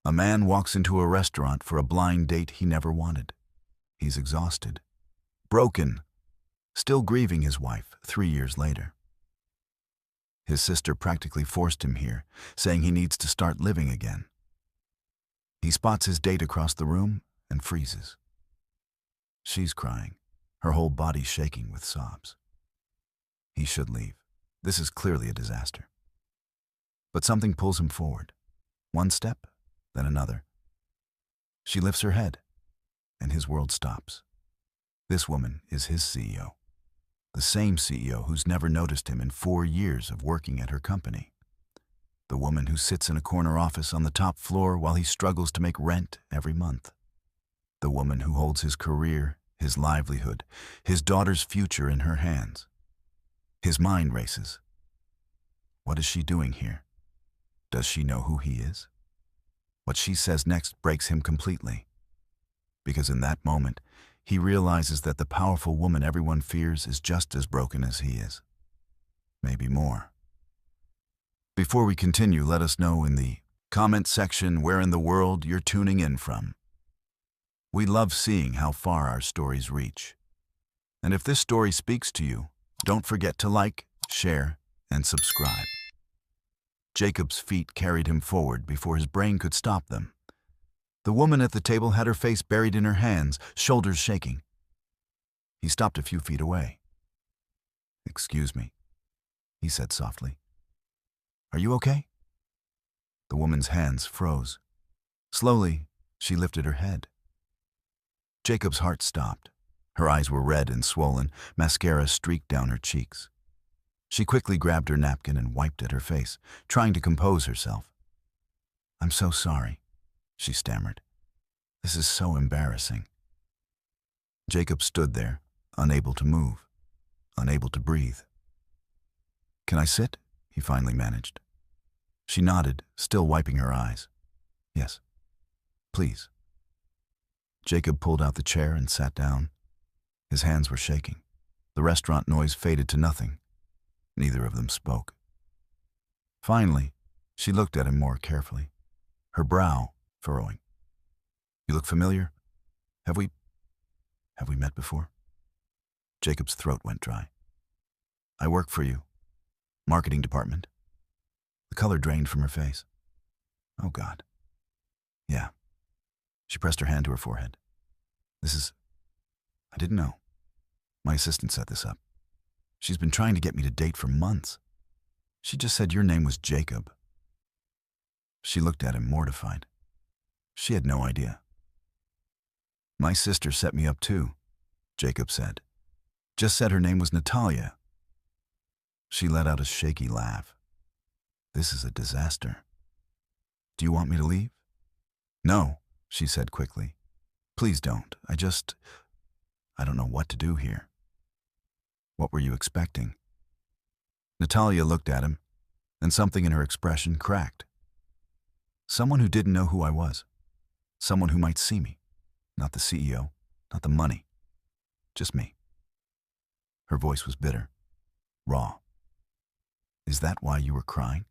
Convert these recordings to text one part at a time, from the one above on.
A man walks into a restaurant for a blind date he never wanted. He's exhausted, broken, still grieving his wife 3 years later. His sister practically forced him here, saying he needs to start living again. He spots his date across the room and freezes. She's crying, her whole body shaking with sobs. He should leave. This is clearly a disaster. But something pulls him forward. One step, then another. She lifts her head, and his world stops. This woman is his CEO. The same CEO who's never noticed him in 4 years of working at her company. The woman who sits in a corner office on the top floor while he struggles to make rent every month. The woman who holds his career, his livelihood, his daughter's future in her hands. His mind races. What is she doing here? Does she know who he is? What she says next breaks him completely. Because in that moment, he realizes that the powerful woman everyone fears is just as broken as he is. Maybe more. Before we continue, let us know in the comment section where in the world you're tuning in from. We love seeing how far our stories reach. And if this story speaks to you, don't forget to like, share, and subscribe. Jacob's feet carried him forward before his brain could stop them. The woman at the table had her face buried in her hands, shoulders shaking. He stopped a few feet away. "Excuse me," he said softly. "Are you okay?" The woman's hands froze. Slowly, she lifted her head. Jacob's heart stopped. Her eyes were red and swollen, mascara streaked down her cheeks. She quickly grabbed her napkin and wiped at her face, trying to compose herself. "I'm so sorry," she stammered. "This is so embarrassing." Jacob stood there, unable to move, unable to breathe. "Can I sit?" he finally managed. She nodded, still wiping her eyes. "Yes, please." Jacob pulled out the chair and sat down. His hands were shaking. The restaurant noise faded to nothing. Neither of them spoke. Finally, she looked at him more carefully, her brow furrowing. "You look familiar. Have we met before?" Jacob's throat went dry. "I work for you. Marketing department." The color drained from her face. "Oh, God." "Yeah." She pressed her hand to her forehead. I didn't know. My assistant set this up. She's been trying to get me to date for months. She just said your name was Jacob." She looked at him, mortified. She had no idea. "My sister set me up too," Jacob said. "Just said her name was Natalia." She let out a shaky laugh. "This is a disaster. Do you want me to leave?" "No," she said quickly. "Please don't. I don't know what to do here." "What were you expecting?" Natalia looked at him, and something in her expression cracked. "Someone who didn't know who I was. Someone who might see me. Not the CEO, not the money. Just me." Her voice was bitter, raw. "Is that why you were crying?"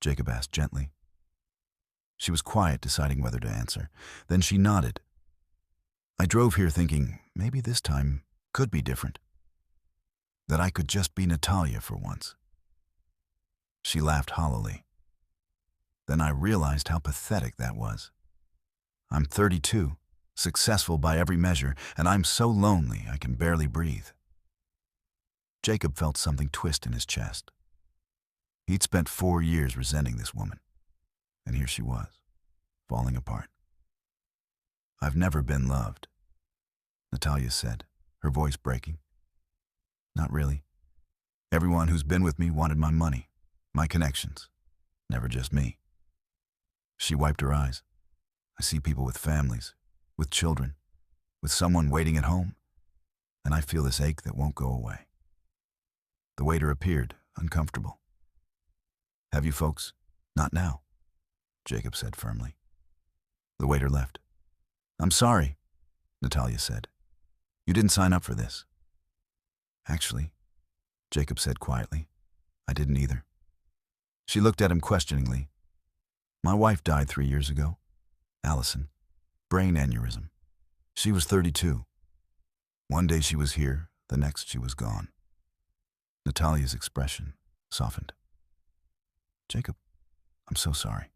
Jacob asked gently. She was quiet, deciding whether to answer. Then she nodded. "I drove here thinking maybe this time could be different. That I could just be Natalia for once." She laughed hollowly. Then I realized how pathetic that was. I'm 32, successful by every measure, and I'm so lonely I can barely breathe. Jacob felt something twist in his chest. He'd spent 4 years resenting this woman, and here she was, falling apart. "I've never been loved," Natalia said, her voice breaking. "Not really. Everyone who's been with me wanted my money, my connections, never just me." She wiped her eyes. "I see people with families, with children, with someone waiting at home, and I feel this ache that won't go away." The waiter appeared, uncomfortable. "Have you folks?" "Not now," Jacob said firmly. The waiter left. "I'm sorry," Natalia said. "You didn't sign up for this." "Actually," Jacob said quietly, "I didn't either." She looked at him questioningly. My wife died 3 years ago. Allison. Brain aneurysm. She was 32. One day she was here, the next she was gone. Natalia's expression softened. Jacob, I'm so sorry.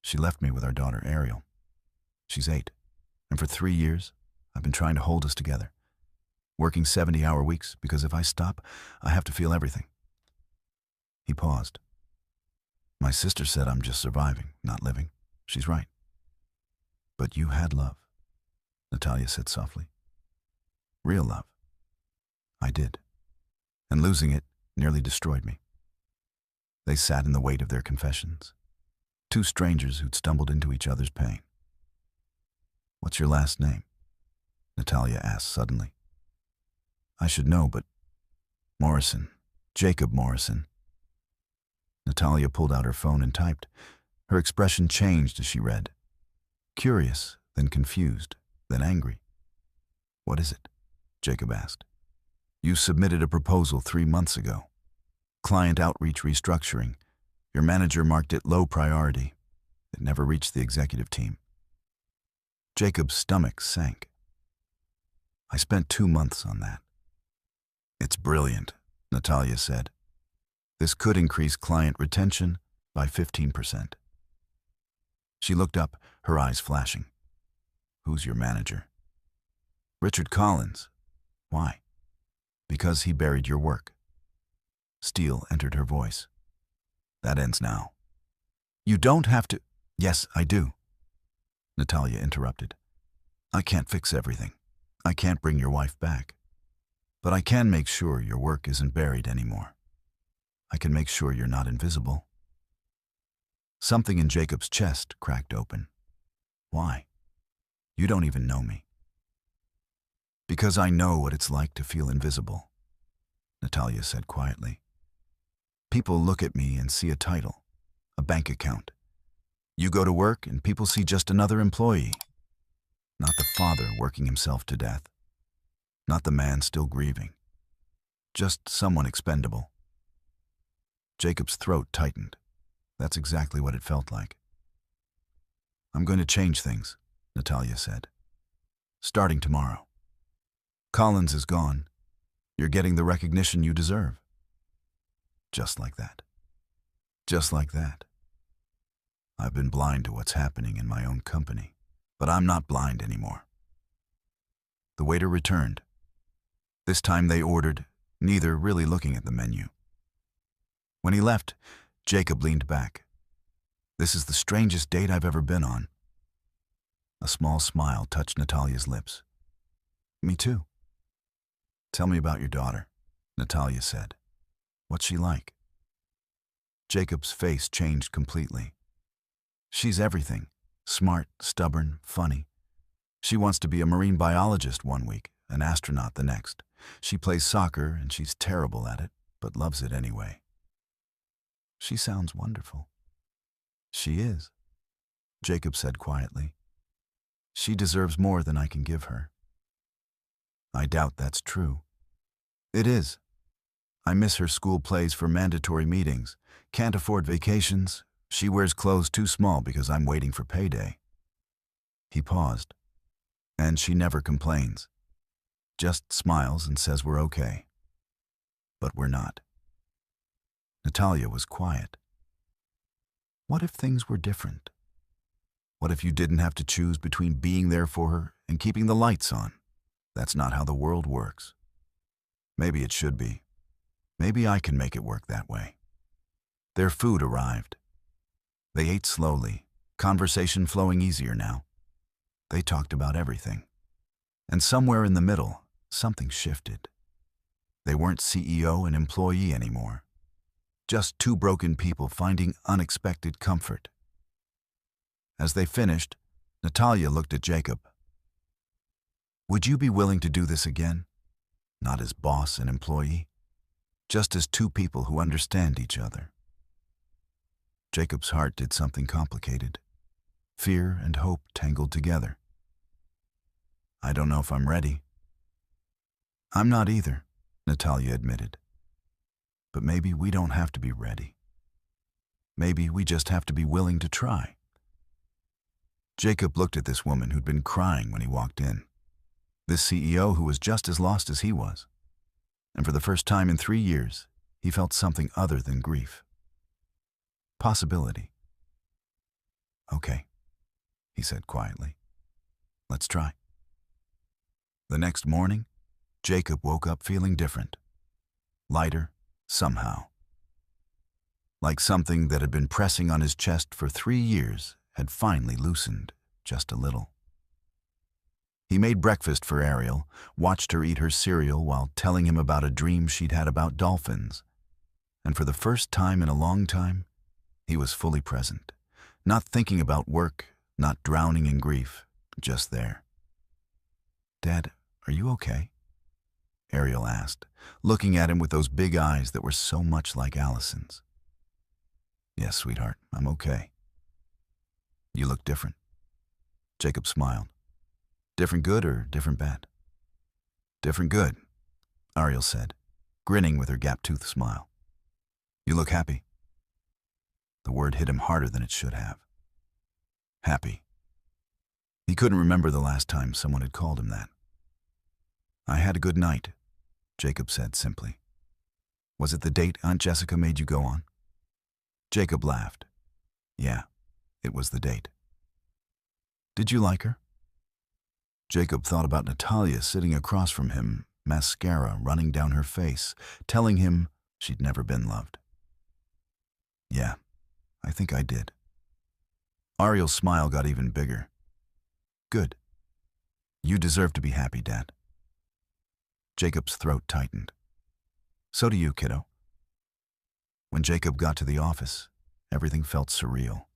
She left me with our daughter Ariel. She's 8, and for 3 years, I've been trying to hold us together, working 70-hour weeks because if I stop, I have to feel everything. He paused. My sister said I'm just surviving, not living. She's right. But you had love, Natalia said softly. Real love. I did. And losing it nearly destroyed me. They sat in the weight of their confessions. Two strangers who'd stumbled into each other's pain. What's your last name? Natalia asked suddenly. I should know, but Morrison. Jacob Morrison. Natalia pulled out her phone and typed. Her expression changed as she read. Curious, then confused, then angry. What is it? Jacob asked. You submitted a proposal 3 months ago. Client outreach restructuring. Your manager marked it low priority. It never reached the executive team. Jacob's stomach sank. I spent 2 months on that. It's brilliant, Natalia said. This could increase client retention by 15%. She looked up, her eyes flashing. Who's your manager? Richard Collins. Why? Because he buried your work. Steel entered her voice. That ends now. You don't have to. Yes, I do. Natalia interrupted. I can't fix everything. I can't bring your wife back. But I can make sure your work isn't buried anymore. I can make sure you're not invisible. Something in Jacob's chest cracked open. Why? You don't even know me. Because I know what it's like to feel invisible, Natalia said quietly. People look at me and see a title, a bank account. You go to work and people see just another employee. Not the father working himself to death. Not the man still grieving. Just someone expendable. Jacob's throat tightened. That's exactly what it felt like. I'm going to change things, Natalia said. Starting tomorrow. Collins is gone. You're getting the recognition you deserve. Just like that. Just like that. I've been blind to what's happening in my own company, but I'm not blind anymore. The waiter returned. This time they ordered, neither really looking at the menu. When he left, Jacob leaned back. This is the strangest date I've ever been on. A small smile touched Natalia's lips. Me too. Tell me about your daughter, Natalia said. What's she like? Jacob's face changed completely. She's everything. Smart, stubborn, funny. She wants to be a marine biologist one week, an astronaut the next. She plays soccer and she's terrible at it, but loves it anyway. She sounds wonderful. She is, Jacob said quietly. She deserves more than I can give her. I doubt that's true. It is. I miss her school plays for mandatory meetings, can't afford vacations. She wears clothes too small because I'm waiting for payday. He paused. And she never complains. Just smiles and says we're okay. But we're not. Natalia was quiet. What if things were different? What if you didn't have to choose between being there for her and keeping the lights on? That's not how the world works. Maybe it should be. Maybe I can make it work that way. Their food arrived. They ate slowly, conversation flowing easier now. They talked about everything. And somewhere in the middle, something shifted. They weren't CEO and employee anymore. Just two broken people finding unexpected comfort. As they finished, Natalia looked at Jacob. Would you be willing to do this again? Not as boss and employee, just as two people who understand each other. Jacob's heart did something complicated. Fear and hope tangled together. I don't know if I'm ready. I'm not either, Natalia admitted. But maybe we don't have to be ready. Maybe we just have to be willing to try. Jacob looked at this woman who'd been crying when he walked in. This CEO who was just as lost as he was. And for the first time in 3 years, he felt something other than grief. Possibility. Okay, he said quietly. Let's try. The next morning, Jacob woke up feeling different. Lighter, somehow. Like something that had been pressing on his chest for 3 years had finally loosened just a little. He made breakfast for Ariel, watched her eat her cereal while telling him about a dream she'd had about dolphins. And for the first time in a long time, he was fully present, not thinking about work, not drowning in grief, just there. "Dad, are you okay?" Ariel asked, looking at him with those big eyes that were so much like Allison's. "Yes, sweetheart, I'm okay." "You look different." Jacob smiled. "Different good or different bad?" "Different good," Ariel said, grinning with her gap-toothed smile. "You look happy." The word hit him harder than it should have. Happy. He couldn't remember the last time someone had called him that. "I had a good night," Jacob said simply. "Was it the date Aunt Jessica made you go on?" Jacob laughed. "Yeah, it was the date." "Did you like her?" Jacob thought about Natalia sitting across from him, mascara running down her face, telling him she'd never been loved. "Yeah, I think I did." Ariel's smile got even bigger. "Good. You deserve to be happy, Dad." Jacob's throat tightened. "So do you, kiddo." When Jacob got to the office, everything felt surreal.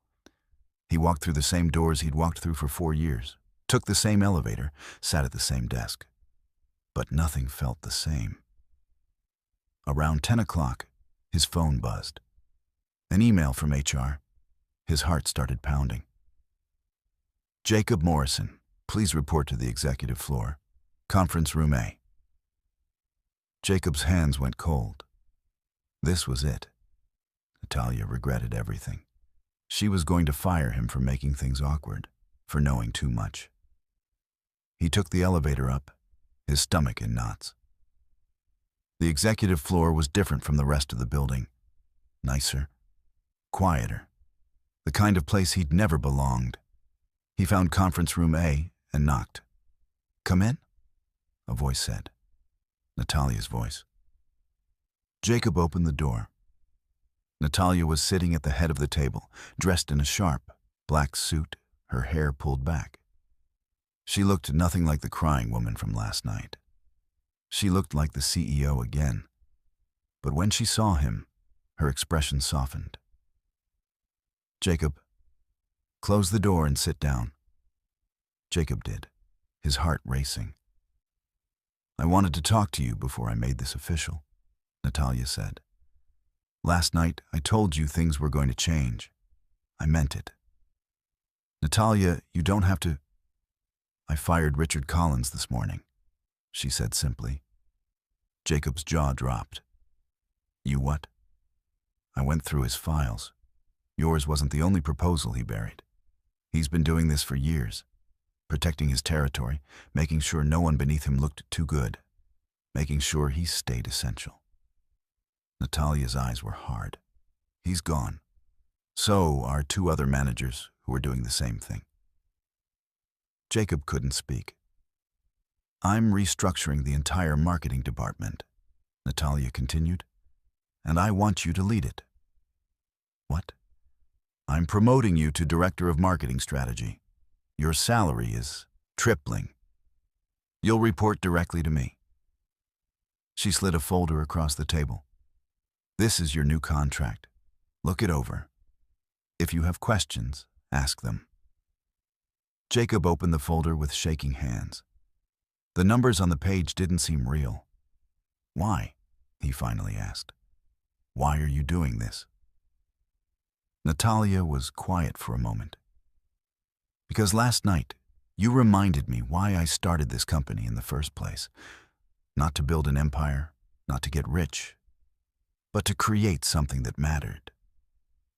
He walked through the same doors he'd walked through for 4 years, took the same elevator, sat at the same desk. But nothing felt the same. Around 10 o'clock, his phone buzzed. An email from HR. His heart started pounding. "Jacob Morrison, please report to the executive floor. Conference room A." Jacob's hands went cold. This was it. Natalia regretted everything. She was going to fire him for making things awkward, for knowing too much. He took the elevator up, his stomach in knots. The executive floor was different from the rest of the building. Nicer, quieter, the kind of place he'd never belonged. He found conference room A and knocked. "Come in," a voice said. Natalia's voice. Jacob opened the door. Natalia was sitting at the head of the table, dressed in a sharp, black suit, her hair pulled back. She looked nothing like the crying woman from last night. She looked like the CEO again. But when she saw him, her expression softened. "Jacob, close the door and sit down." Jacob did, his heart racing. "I wanted to talk to you before I made this official," Natalia said. "Last night, I told you things were going to change. I meant it. Natalia, you don't have to—" "I fired Richard Collins this morning," she said simply. Jacob's jaw dropped. "You what?" "I went through his files. Yours wasn't the only proposal he buried. He's been doing this for years, protecting his territory, making sure no one beneath him looked too good, making sure he stayed essential." Natalia's eyes were hard. "He's gone. So are 2 other managers who are doing the same thing." Jacob couldn't speak. "I'm restructuring the entire marketing department," Natalia continued, "and I want you to lead it." "What?" "I'm promoting you to Director of Marketing Strategy. Your salary is tripling. You'll report directly to me." She slid a folder across the table. "This is your new contract. Look it over. If you have questions, ask them." Jacob opened the folder with shaking hands. The numbers on the page didn't seem real. "Why?" he finally asked. "Why are you doing this?" Natalia was quiet for a moment. "Because last night, you reminded me why I started this company in the first place. Not to build an empire, not to get rich, but to create something that mattered.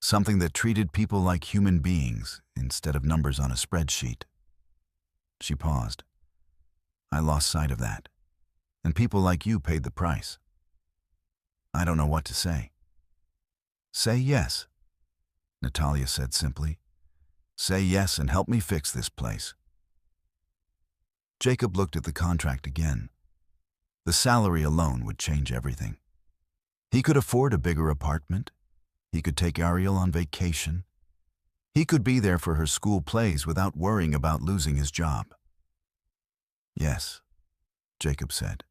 Something that treated people like human beings instead of numbers on a spreadsheet. She paused. I lost sight of that, and people like you paid the price. I don't know what to say. Say yes, Natalia said simply. Say yes and help me fix this place. Jacob looked at the contract again. The salary alone would change everything. He could afford a bigger apartment. He could take Ariel on vacation. He could be there for her school plays without worrying about losing his job. Yes, Jacob said.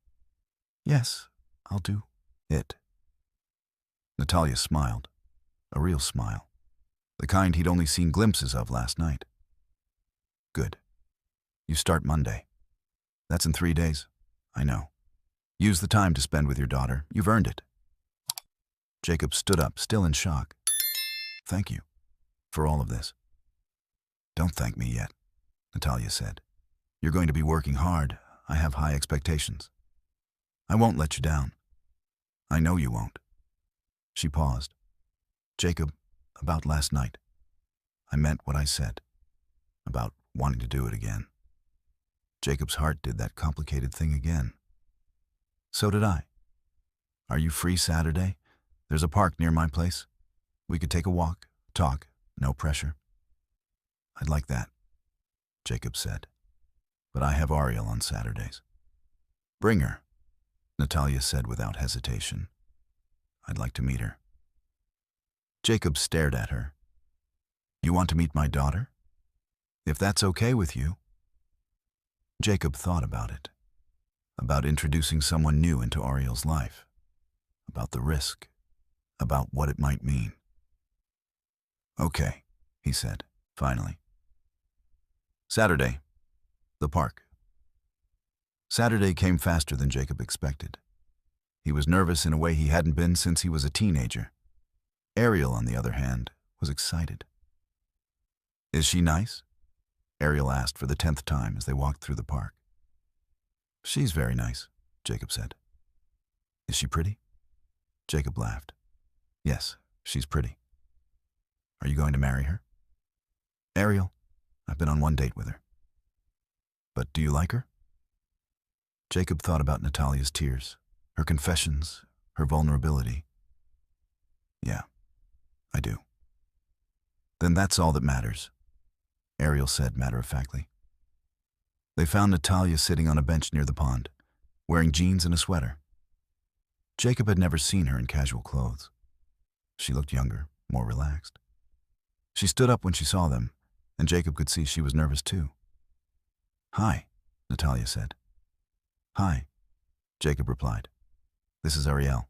Yes, I'll do it. Natalia smiled, a real smile, the kind he'd only seen glimpses of last night. Good. You start Monday. That's in 3 days. I know. Use the time to spend with your daughter. You've earned it. Jacob stood up, still in shock. Thank you for all of this. Don't thank me yet, Natalia said. You're going to be working hard. I have high expectations. I won't let you down. I know you won't. She paused. Jacob, about last night. I meant what I said. About wanting to do it again. Jacob's heart did that complicated thing again. So did I. Are you free Saturday? There's a park near my place. We could take a walk, talk, no pressure. I'd like that, Jacob said. But I have Ariel on Saturdays. Bring her, Natalia said without hesitation. I'd like to meet her. Jacob stared at her. You want to meet my daughter? If that's okay with you. Jacob thought about it. About introducing someone new into Ariel's life. About the risk. About what it might mean. Okay, he said, finally. Saturday. The park. Saturday came faster than Jacob expected. He was nervous in a way he hadn't been since he was a teenager. Ariel, on the other hand, was excited. Is she nice? Ariel asked for the 10th time as they walked through the park. She's very nice, Jacob said. Is she pretty? Jacob laughed. Yes, she's pretty. Are you going to marry her? Ariel, I've been on one date with her. But do you like her? Jacob thought about Natalia's tears, her confessions, her vulnerability. Yeah, I do. Then that's all that matters, Ariel said matter-of-factly. They found Natalia sitting on a bench near the pond, wearing jeans and a sweater. Jacob had never seen her in casual clothes. She looked younger, more relaxed. She stood up when she saw them, and Jacob could see she was nervous too. Hi, Natalia said. Hi, Jacob replied. This is Ariel.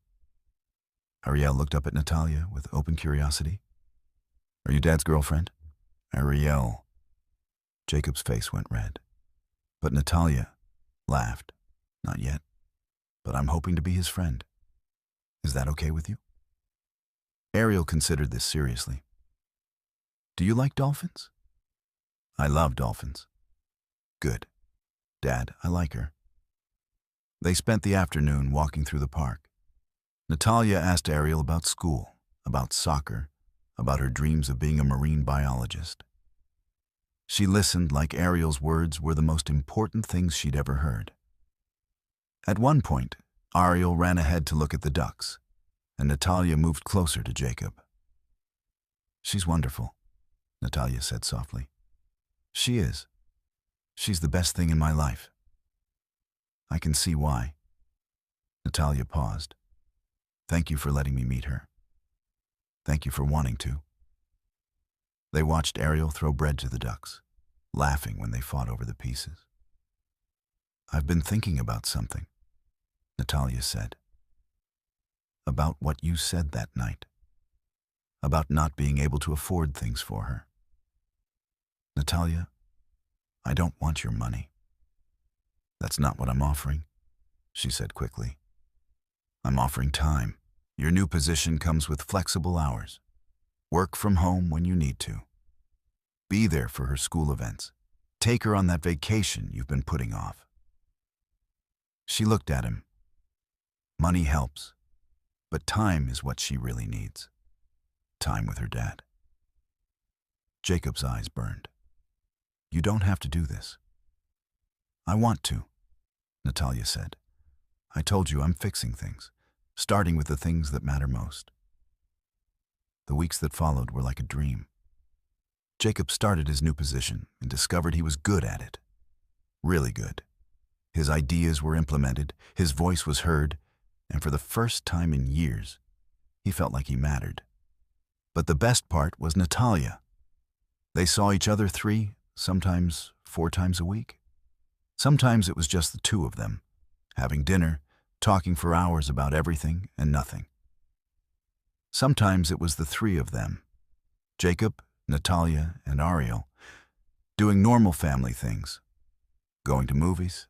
Ariel looked up at Natalia with open curiosity. Are you Dad's girlfriend? Ariel. Jacob's face went red. But Natalia laughed. Not yet. But I'm hoping to be his friend. Is that okay with you? Ariel considered this seriously. Do you like dolphins? I love dolphins. Good. Dad, I like her. They spent the afternoon walking through the park. Natalia asked Ariel about school, about soccer, about her dreams of being a marine biologist. She listened like Ariel's words were the most important things she'd ever heard. At one point, Ariel ran ahead to look at the ducks, and Natalia moved closer to Jacob. She's wonderful, Natalia said softly. She is. She's the best thing in my life. I can see why. Natalia paused. Thank you for letting me meet her. Thank you for wanting to. They watched Ariel throw bread to the ducks, laughing when they fought over the pieces. I've been thinking about something, Natalia said. About what you said that night. About not being able to afford things for her. Natalia, I don't want your money. That's not what I'm offering, she said quickly. I'm offering time. Your new position comes with flexible hours. Work from home when you need to. Be there for her school events. Take her on that vacation you've been putting off. She looked at him. Money helps, but time is what she really needs. time with her dad. Jacob's eyes burned. You don't have to do this. I want to, Natalia said. I told you I'm fixing things, starting with the things that matter most. The weeks that followed were like a dream. Jacob started his new position and discovered he was good at it. Really good. His ideas were implemented, his voice was heard, and for the first time in years, he felt like he mattered. But the best part was Natalia. They saw each other 3, sometimes 4 times a week. Sometimes it was just the 2 of them, having dinner, talking for hours about everything and nothing. Sometimes it was the 3 of them, Jacob, Natalia, and Ariel, doing normal family things, going to movies,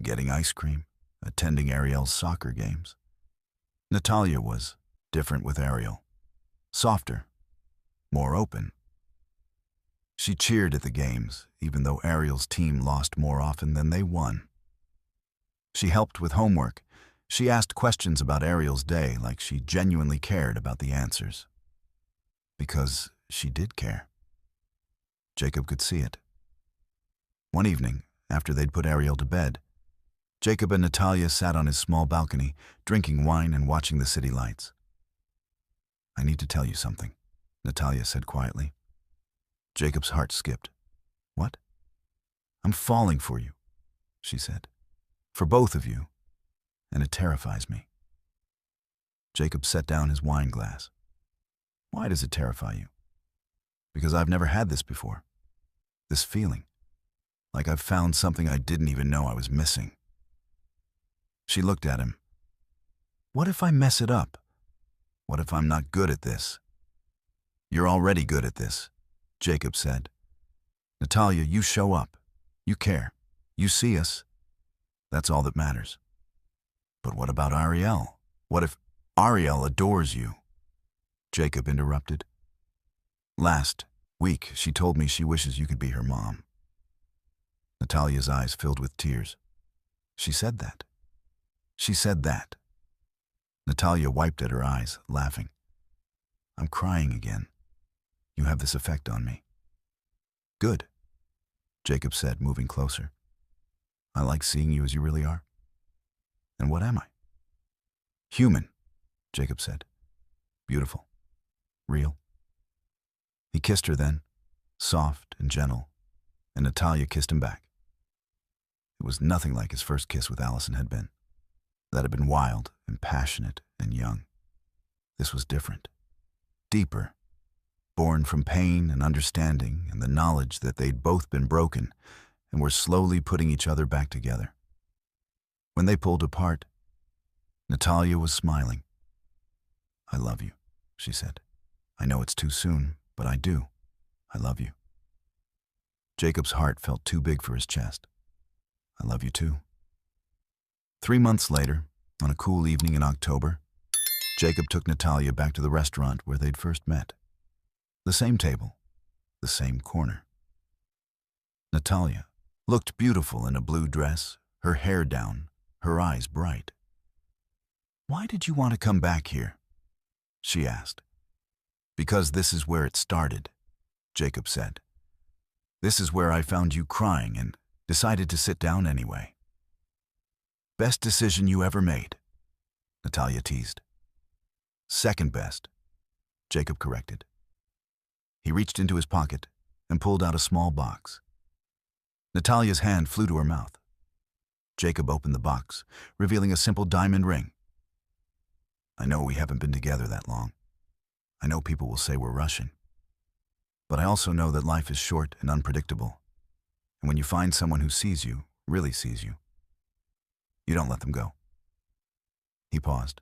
getting ice cream, attending Ariel's soccer games. Natalia was different with Ariel, softer, more open. She cheered at the games, even though Ariel's team lost more often than they won. She helped with homework. She asked questions about Ariel's day like she genuinely cared about the answers. Because she did care. Jacob could see it. One evening, after they'd put Ariel to bed, Jacob and Natalia sat on his small balcony, drinking wine and watching the city lights. I need to tell you something, Natalia said quietly. Jacob's heart skipped. What? I'm falling for you, she said. For both of you, and it terrifies me. Jacob set down his wine glass. Why does it terrify you? Because I've never had this before. This feeling, like I've found something I didn't even know I was missing. She looked at him. What if I mess it up? What if I'm not good at this? You're already good at this, Jacob said. Natalia, you show up. You care. You see us. That's all that matters. But what about Ariel? What if Ariel adores you? Jacob interrupted. Last week, she told me she wishes you could be her mom. Natalia's eyes filled with tears. She said that. She said that. Natalia wiped at her eyes, laughing. I'm crying again. You have this effect on me. Good, Jacob said, moving closer. I like seeing you as you really are. And what am I? Human, Jacob said. Beautiful. Real. He kissed her then, soft and gentle, and Natalia kissed him back. It was nothing like his first kiss with Allison had been. That had been wild and passionate and young. This was different, deeper, born from pain and understanding and the knowledge that they'd both been broken and were slowly putting each other back together. When they pulled apart, Natalia was smiling. I love you, she said. I know it's too soon, but I do. I love you. Jacob's heart felt too big for his chest. I love you too. 3 months later, on a cool evening in October, Jacob took Natalia back to the restaurant where they'd first met. The same table, the same corner. Natalia looked beautiful in a blue dress, her hair down, her eyes bright. Why did you want to come back here? She asked. Because this is where it started, Jacob said. This is where I found you crying and decided to sit down anyway. Best decision you ever made, Natalia teased. Second best, Jacob corrected. He reached into his pocket and pulled out a small box. Natalia's hand flew to her mouth. Jacob opened the box, revealing a simple diamond ring. I know we haven't been together that long. I know people will say we're rushing. But I also know that life is short and unpredictable. And when you find someone who sees you, really sees you, you don't let them go. He paused.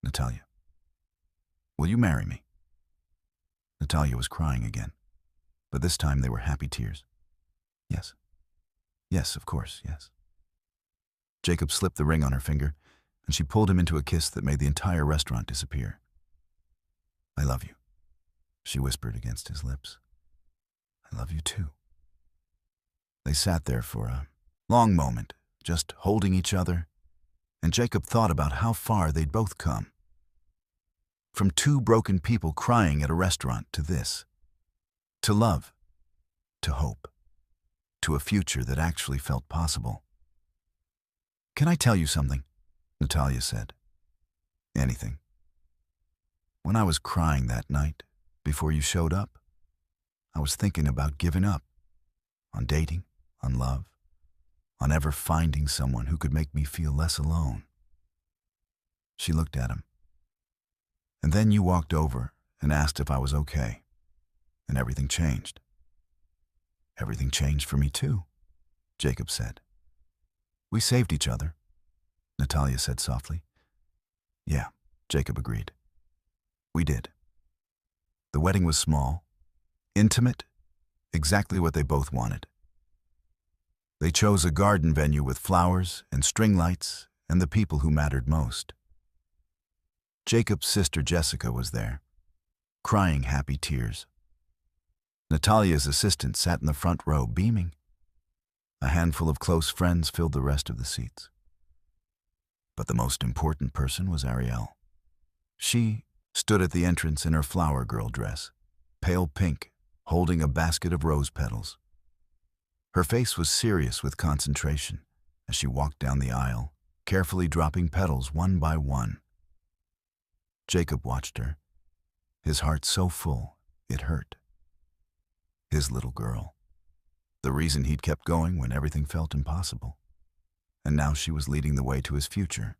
Natalia, will you marry me? Natalia was crying again, but this time they were happy tears. Yes. Yes, of course, yes. Jacob slipped the ring on her finger, and she pulled him into a kiss that made the entire restaurant disappear. I love you, she whispered against his lips. I love you too. They sat there for a long moment, just holding each other, and Jacob thought about how far they'd both come. From two broken people crying at a restaurant to this. To love. To hope. To a future that actually felt possible. "Can I tell you something?" Natalia said. "Anything." "When I was crying that night, before you showed up, I was thinking about giving up. On dating, on love, on ever finding someone who could make me feel less alone." She looked at him. "And then you walked over and asked if I was okay, and everything changed." "Everything changed for me too," Jacob said. "We saved each other," Natalia said softly. "Yeah," Jacob agreed. "We did." The wedding was small, intimate, exactly what they both wanted. They chose a garden venue with flowers and string lights and the people who mattered most. Jacob's sister Jessica was there, crying happy tears. Natalia's assistant sat in the front row, beaming. A handful of close friends filled the rest of the seats. But the most important person was Ariel. She stood at the entrance in her flower girl dress, pale pink, holding a basket of rose petals. Her face was serious with concentration as she walked down the aisle, carefully dropping petals one by one. Jacob watched her, his heart so full it hurt. His little girl. The reason he'd kept going when everything felt impossible. And now she was leading the way to his future.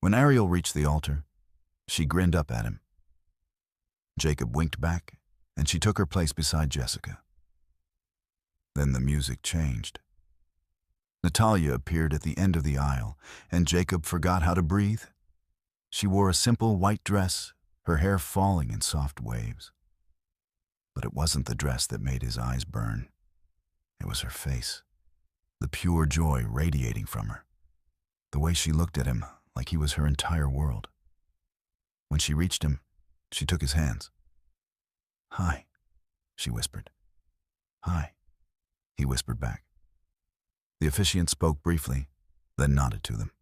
When Ariel reached the altar, she grinned up at him. Jacob winked back, and she took her place beside Jessica. Then the music changed. Natalia appeared at the end of the aisle, and Jacob forgot how to breathe. She wore a simple white dress, her hair falling in soft waves. But it wasn't the dress that made his eyes burn. It was her face, the pure joy radiating from her, the way she looked at him like he was her entire world. When she reached him, she took his hands. "Hi," she whispered. "Hi," he whispered back. The officiant spoke briefly, then nodded to them.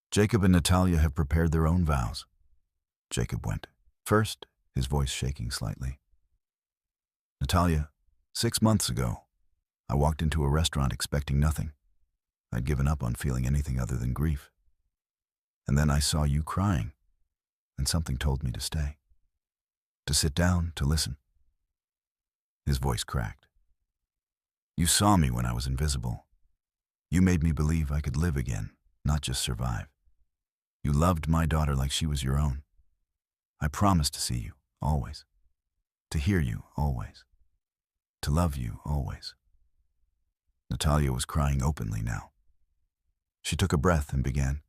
"Jacob and Natalia have prepared their own vows." Jacob went first, his voice shaking slightly. "Natalia, 6 months ago, I walked into a restaurant expecting nothing. I'd given up on feeling anything other than grief. And then I saw you crying, and something told me to stay. To sit down, to listen." His voice cracked. "You saw me when I was invisible. You made me believe I could live again, not just survive. You loved my daughter like she was your own. I promised to see you, always. To hear you, always. To love you, always." Natalia was crying openly now. She took a breath and began.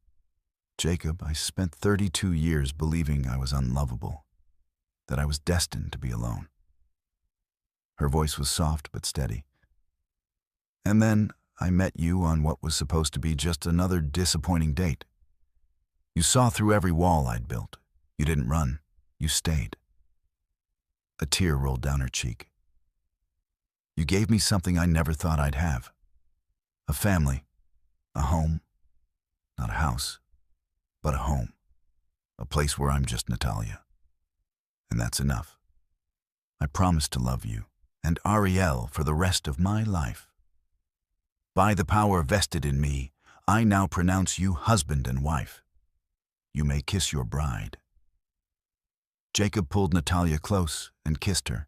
"Jacob, I spent 32 years believing I was unlovable, that I was destined to be alone." Her voice was soft but steady. "And then I met you on what was supposed to be just another disappointing date. You saw through every wall I'd built. You didn't run. You stayed." A tear rolled down her cheek. "You gave me something I never thought I'd have. A family, a home, not a house, but a home, a place where I'm just Natalia. And that's enough. I promise to love you and Ariel for the rest of my life. By the power vested in me, I now pronounce you husband and wife. You may kiss your bride." Jacob pulled Natalia close and kissed her,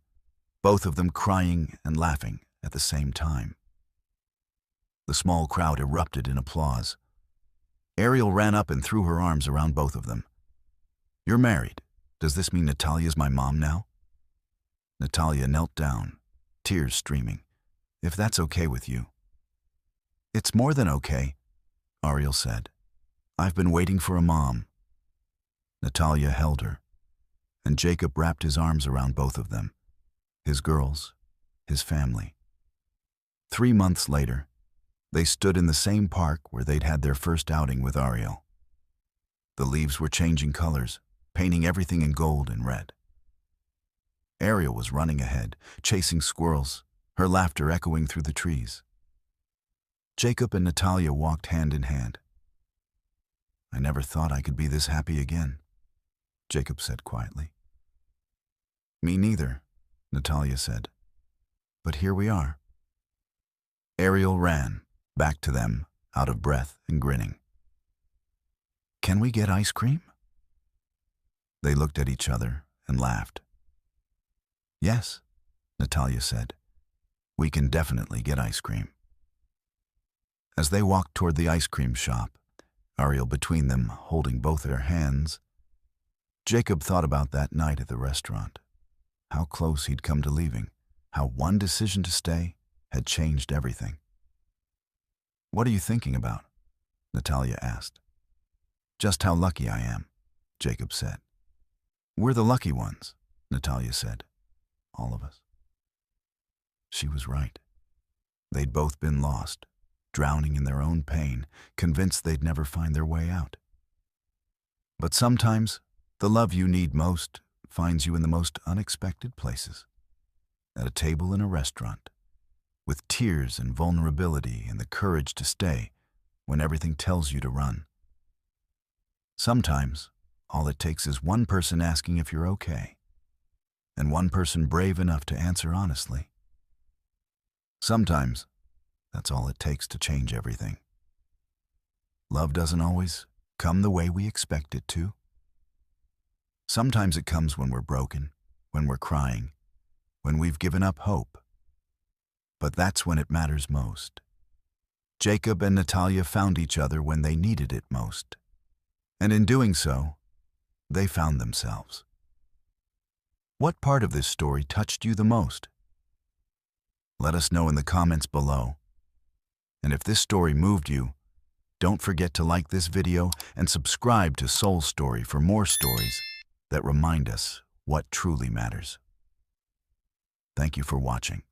both of them crying and laughing at the same time. The small crowd erupted in applause. Ariel ran up and threw her arms around both of them. "You're married. Does this mean Natalia's my mom now?" Natalia knelt down, tears streaming. "If that's okay with you." "It's more than okay," Ariel said. "I've been waiting for a mom." Natalia held her, and Jacob wrapped his arms around both of them, his girls, his family. 3 months later, they stood in the same park where they'd had their first outing with Ariel. The leaves were changing colors, painting everything in gold and red. Ariel was running ahead, chasing squirrels, her laughter echoing through the trees. Jacob and Natalia walked hand in hand. "I never thought I could be this happy again," Jacob said quietly. Me neither, Natalia said. But here we are. Ariel ran back to them, out of breath and grinning. Can we get ice cream? They looked at each other and laughed. Yes, Natalia said. We can definitely get ice cream. As they walked toward the ice cream shop, Ariel between them holding both their hands, Jacob thought about that night at the restaurant. How close he'd come to leaving, how one decision to stay had changed everything. What are you thinking about? Natalia asked. Just how lucky I am, Jacob said. We're the lucky ones, Natalia said. All of us. She was right. They'd both been lost, drowning in their own pain, convinced they'd never find their way out. But sometimes, the love you need most finds you in the most unexpected places. At a table in a restaurant, with tears and vulnerability and the courage to stay when everything tells you to run. Sometimes, all it takes is one person asking if you're okay, and one person brave enough to answer honestly. Sometimes, that's all it takes to change everything. Love doesn't always come the way we expect it to. Sometimes it comes when we're broken, when we're crying, when we've given up hope. But that's when it matters most. Jacob and Natalia found each other when they needed it most. And in doing so, they found themselves. What part of this story touched you the most? Let us know in the comments below. And if this story moved you, don't forget to like this video and subscribe to Soul Story for more stories that remind us what truly matters. Thank you for watching.